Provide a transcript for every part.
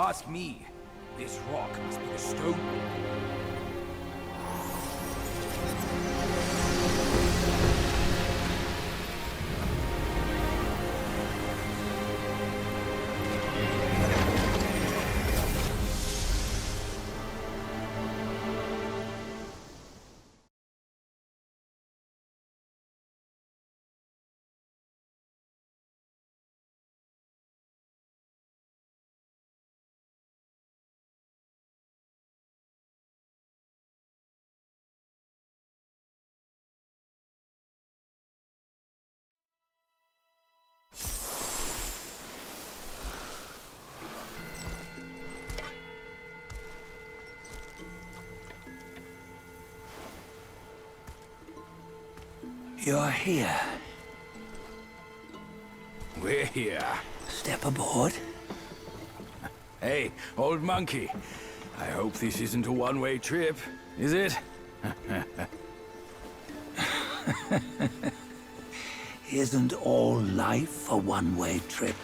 ask me, this rock must be the stone. You're here. We're here. Step aboard. Hey, old monkey. I hope this isn't a one-way trip, is it? Isn't all life a one-way trip?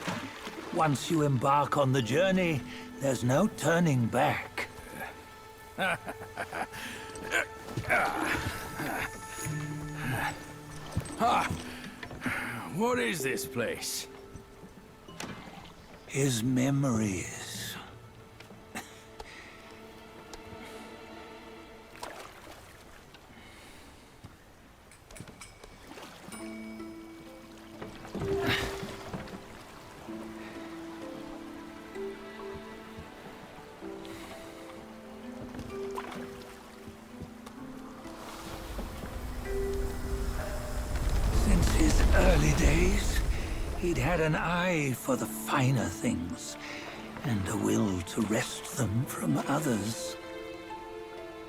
Once you embark on the journey, there's no turning back. What is this place? His memories. Since his early days, he'd had an eye for the finer things, and a will to wrest them from others.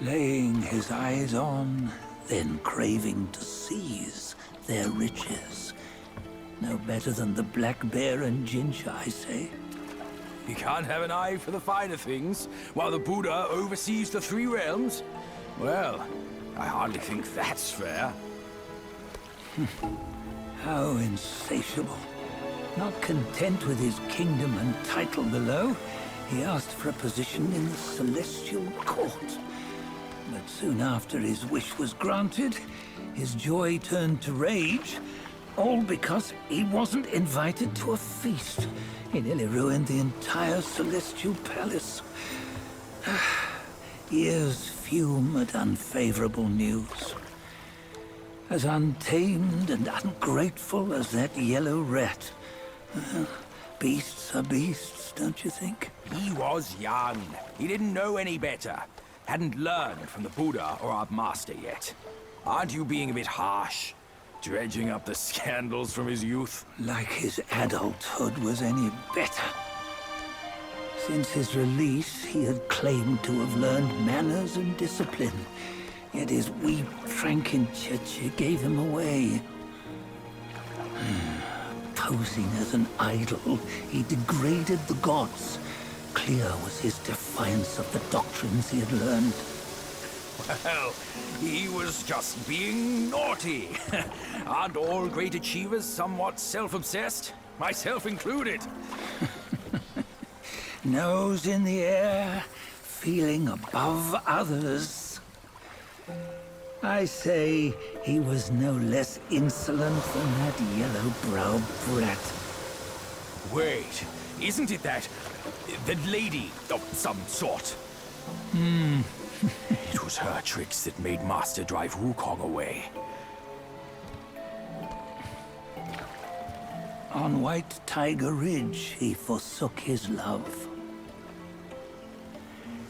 Laying his eyes on, then craving to seize their riches. No better than the black bear and Jinja, I say. You can't have an eye for the finer things, while the Buddha oversees the three realms? Well, I hardly think that's fair. How insatiable. Not content with his kingdom and title below, he asked for a position in the Celestial Court. But soon after his wish was granted, his joy turned to rage, all because he wasn't invited to a feast. He nearly ruined the entire Celestial Palace. Ears fume at unfavorable news. As untamed and ungrateful as that yellow rat. Beasts are beasts, don't you think? He was young. He didn't know any better. Hadn't learned from the Buddha or our master yet. Aren't you being a bit harsh? Dredging up the scandals from his youth? Like his adulthood was any better. Since his release, he had claimed to have learned manners and discipline. Yet his weak Frankenchurch gave him away. Posing as an idol, he degraded the gods. Clear was his defiance of the doctrines he had learned. Well, he was just being naughty. Aren't all great achievers somewhat self-obsessed? Myself included. Nose in the air, feeling above others. I say he was no less insolent than that yellow-browed brat. Wait, isn't it that lady of some sort? It was her tricks that made Master drive Wukong away. On White Tiger Ridge, he forsook his love.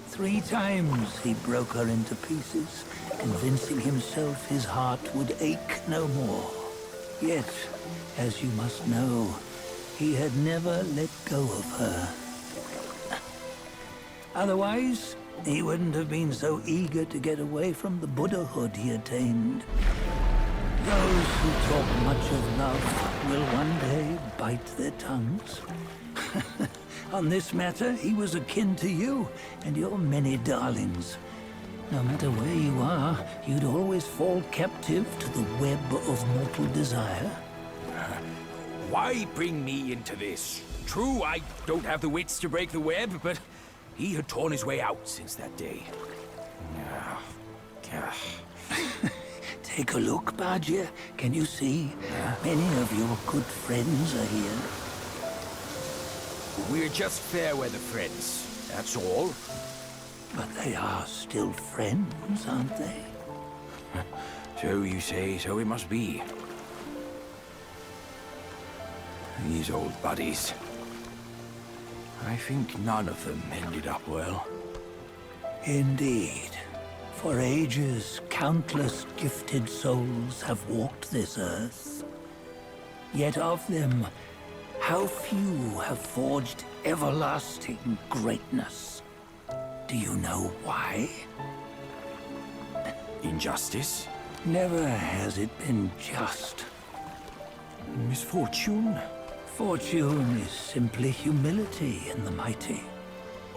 3 times he broke her into pieces, convincing himself his heart would ache no more. Yet, as you must know, he had never let go of her. Otherwise, he wouldn't have been so eager to get away from the Buddhahood he attained. Those who talk much of love will one day bite their tongues. On this matter, he was akin to you and your many darlings. No matter where you are, you'd always fall captive to the web of mortal desire. Why bring me into this? True, I don't have the wits to break the web, but He had torn his way out since that day. Take a look, Badger. Can you see? Many of your good friends are here. We're just fair weather friends, that's all. But they are still friends, aren't they? So you say, so it must be. These old buddies. I think none of them ended up well. Indeed. For ages, countless gifted souls have walked this earth. Yet of them, how few have forged everlasting greatness? Do you know why? Injustice? Never has it been just. Misfortune? Fortune is simply humility in the mighty.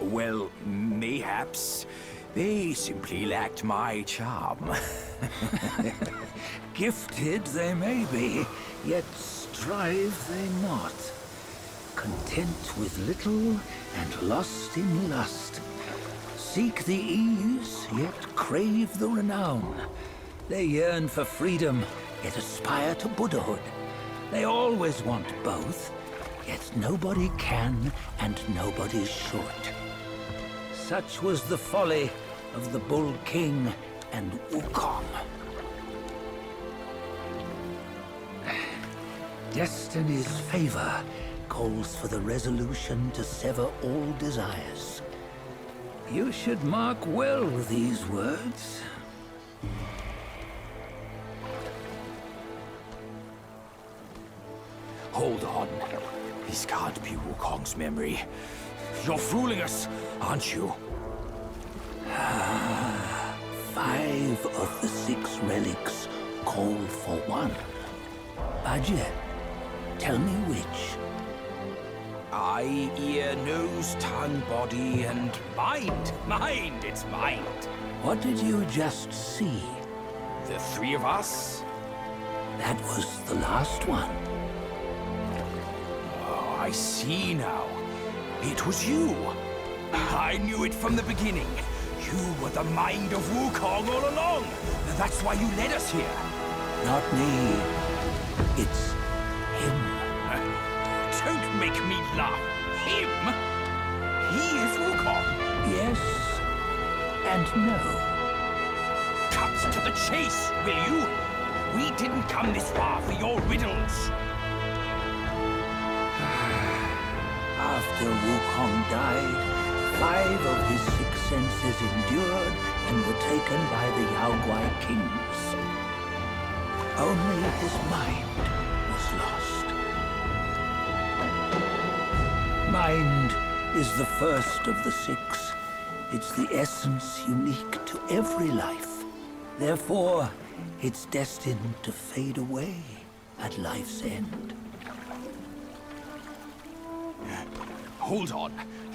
Well, mayhaps. They simply lacked my charm. Gifted they may be, yet strive they not. Content with little and lost in lust. Seek the ease, yet crave the renown. They yearn for freedom, yet aspire to Buddhahood. They always want both, yet nobody can and nobody should. Such was the folly of the Bull King and Wukong. Destiny's favor calls for the resolution to sever all desires. You should mark well these words. Hold on. This can't be Wukong's memory. You're fooling us, aren't you? 5 of the 6 relics call for one. Badger, tell me which. Eye, ear, nose, tongue, body, and mind. Mind, it's mind. What did you just see? The 3 of us? That was the last one. Oh, I see now. It was you. I knew it from the beginning. You were the mind of Wukong all along. That's why you led us here. Not me. It's him. Don't make me laugh. Him? He is Wukong. Yes and no. Cut to the chase, will you? We didn't come this far for your riddles. After Wukong died, 5 of his 6 senses endured and were taken by the Yaoguai kings. Only his mind was lost. Mind is the first of the 6. It's the essence unique to every life. Therefore, it's destined to fade away at life's end. Hold on.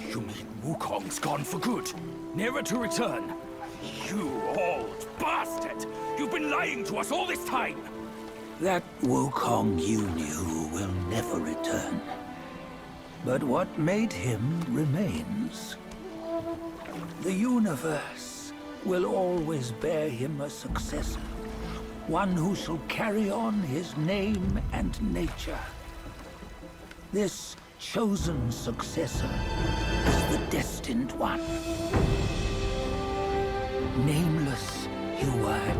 You mean Wukong's gone for good? Never to return? You old bastard! You've been lying to us all this time! That Wukong you knew will never return. But what made him remains. The universe will always bear him a successor. One who shall carry on his name and nature. This chosen successor is the destined one. Nameless you were,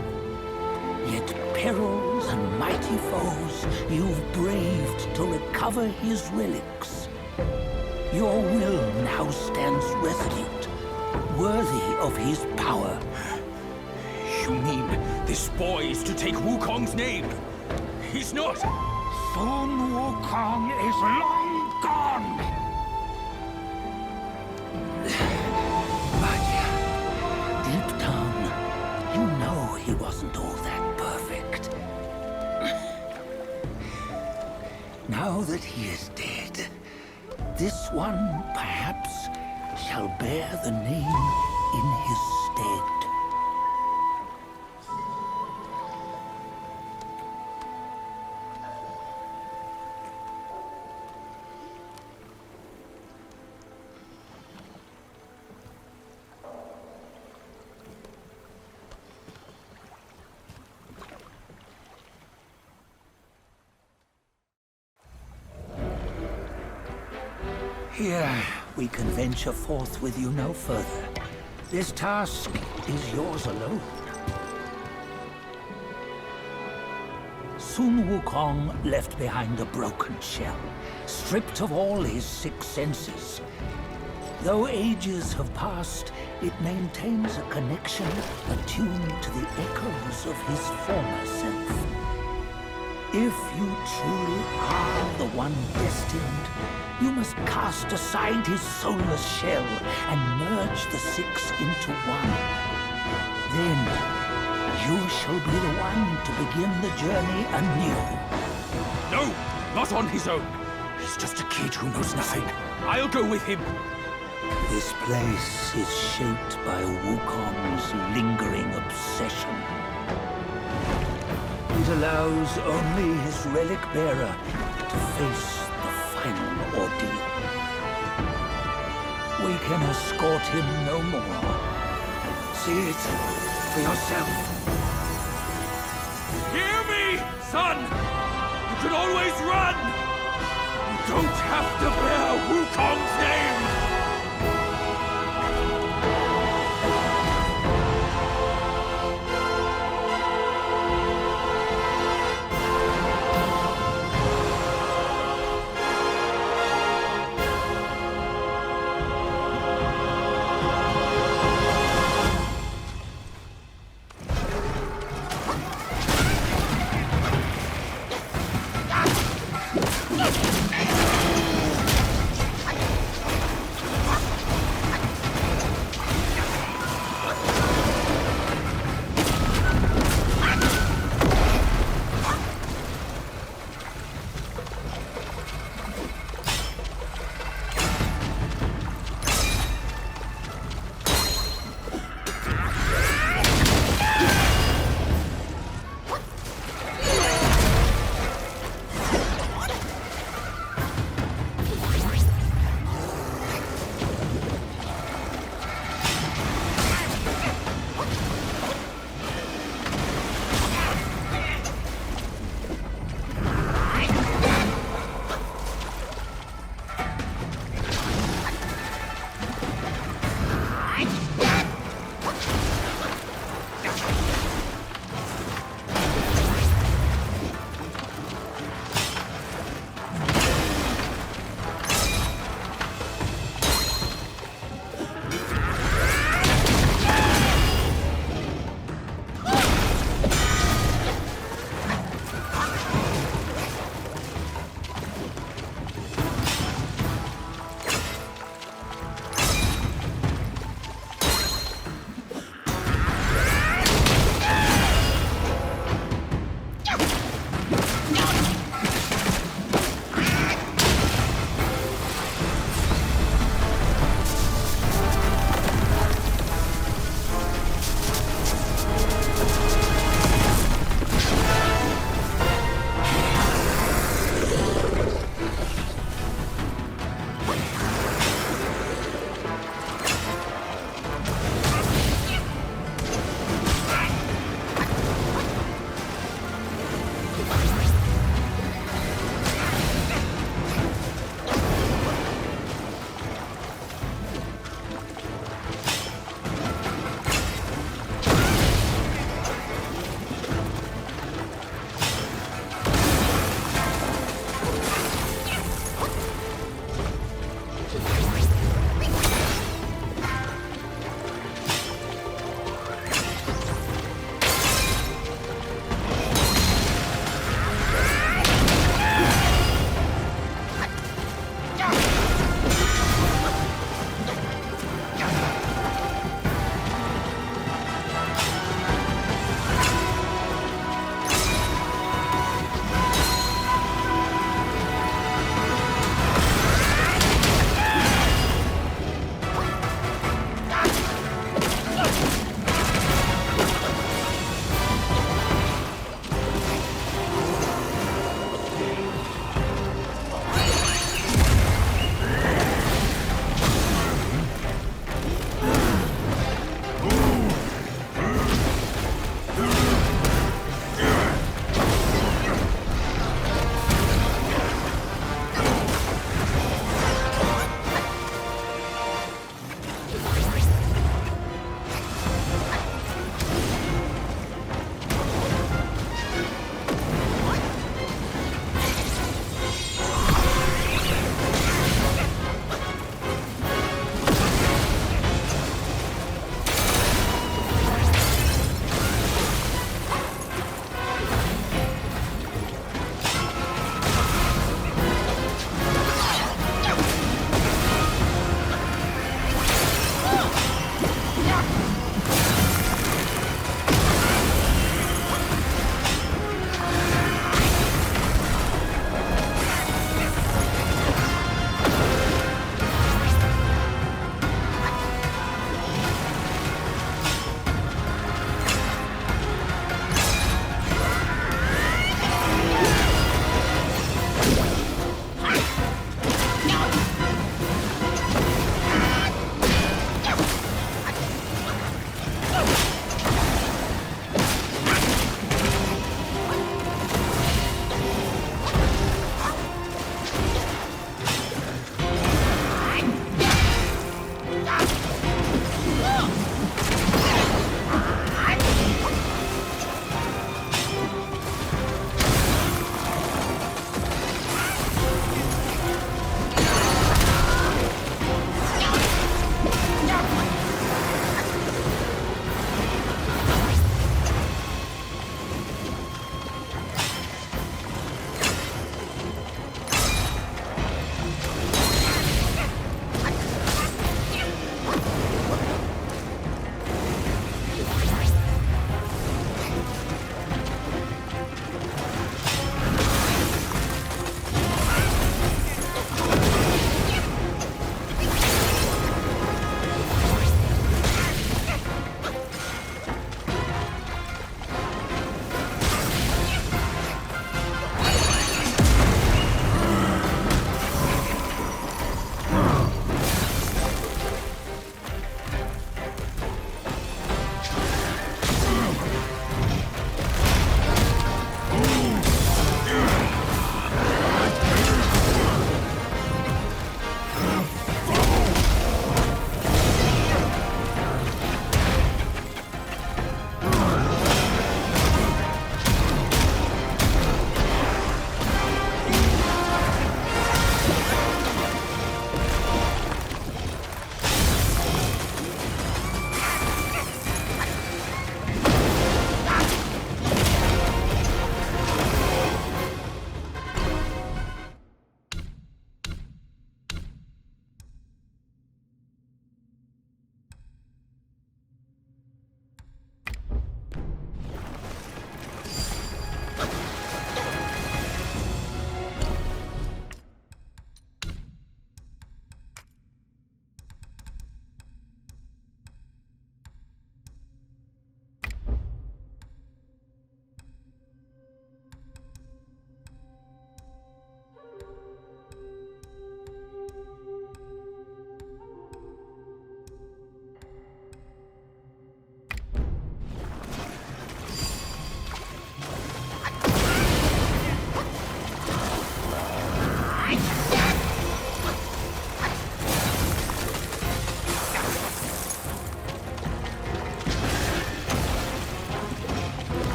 yet perils and mighty foes you've braved to recover his relics. Your will now stands resolute, worthy of his power. You mean this boy is to take Wukong's name? He's not! Sun Wukong is long gone! But deep down, you know he wasn't all that perfect. Now that he is dead, this one, perhaps, shall bear the name in his stead. Fear we can venture forth with you no further. This task is yours alone. Soon Wukong left behind a broken shell, stripped of all his 6 senses. Though ages have passed, it maintains a connection attuned to the echoes of his former self. If you truly are the one destined, you must cast aside his soulless shell and merge the 6 into one. Then, you shall be the one to begin the journey anew. No, not on his own. He's just a kid who knows nothing. I'll go with him. This place is shaped by Wukong's lingering obsession. It allows only his relic bearer to face the final ordeal. We can escort him no more. See it for yourself. Hear me, son! You can always run! You don't have to bear Wukong's name!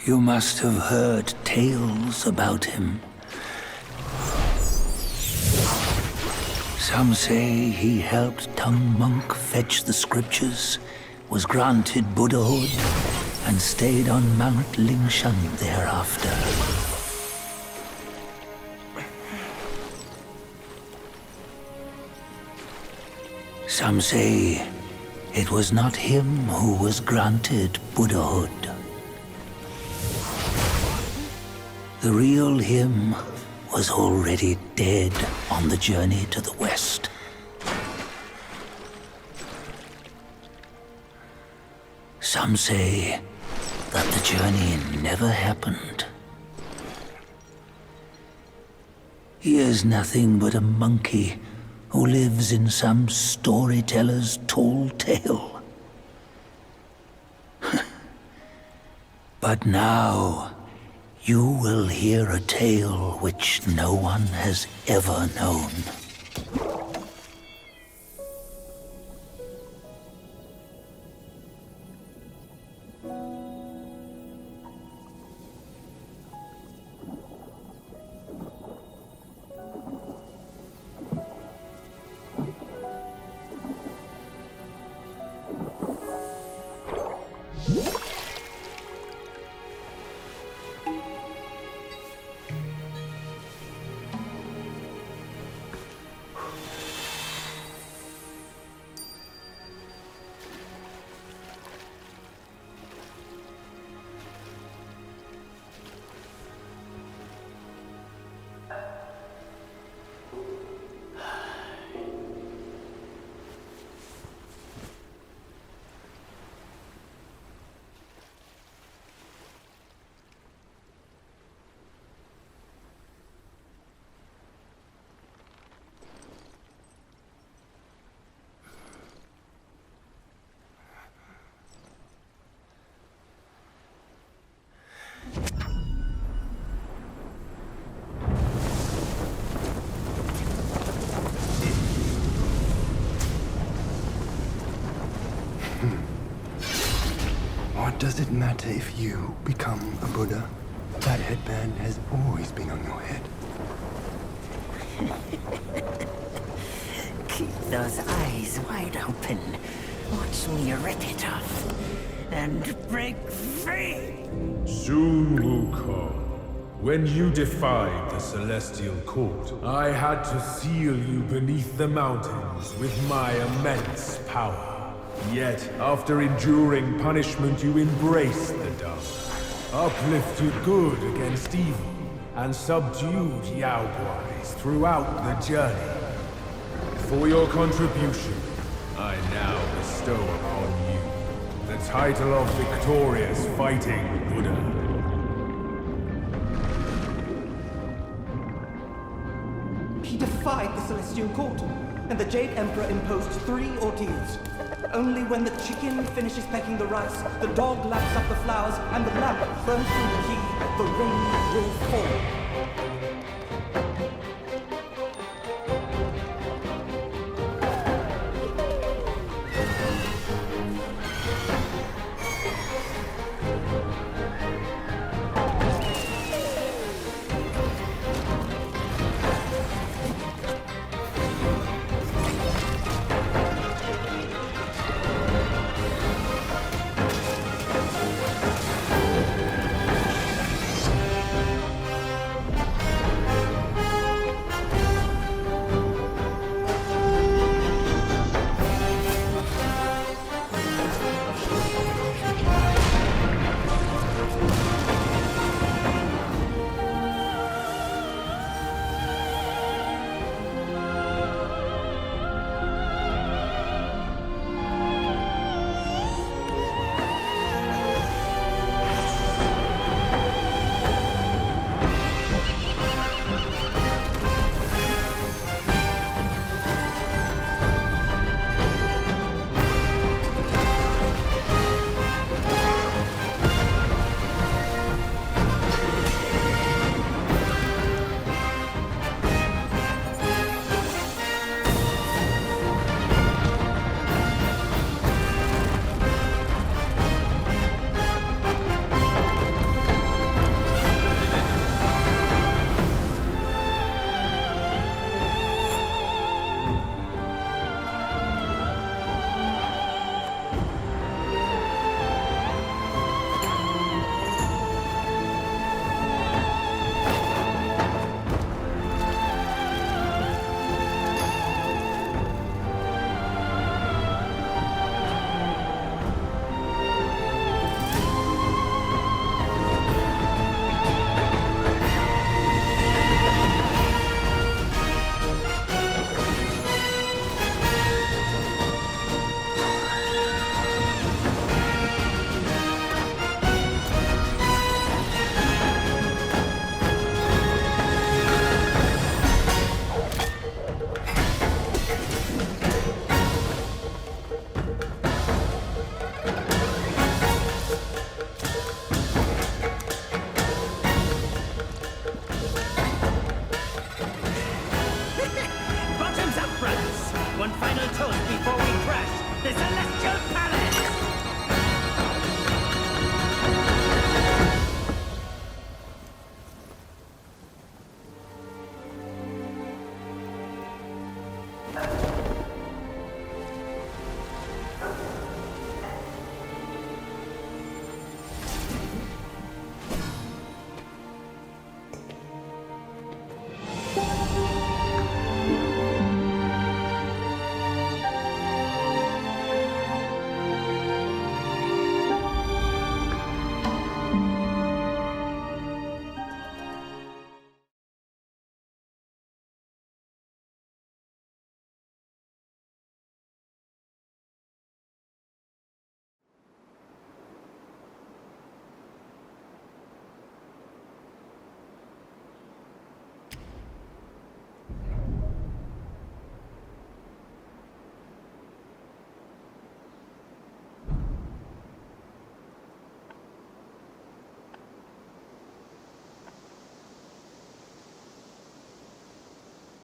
You must have heard tales about him. Some say he helped Tung Monk fetch the scriptures, was granted Buddhahood, and stayed on Mount Lingshan thereafter. Some say it was not him who was granted Buddhahood. The real him was already dead on the journey to the west. Some say that the journey never happened. He is nothing but a monkey who lives in some storyteller's tall tale. But now, you will hear a tale which no one has ever known. What does it matter if you become a Buddha? That headband has always been on your head. Keep those eyes wide open. Watch me rip it off and break free. Soon, Wukong. When you defied the Celestial Court, I had to seal you beneath the mountains with my immense power. Yet, after enduring punishment, you embraced the dark, uplifted good against evil, and subdued Yaoguais throughout the journey. For your contribution, I now bestow upon you the title of Victorious Fighting Buddha. He defied the Celestial Court, and the Jade Emperor imposed 3 ordeals. Only when the chicken finishes pecking the rice, the dog laps up the flowers, and the lamp burns through the key, the rain will fall.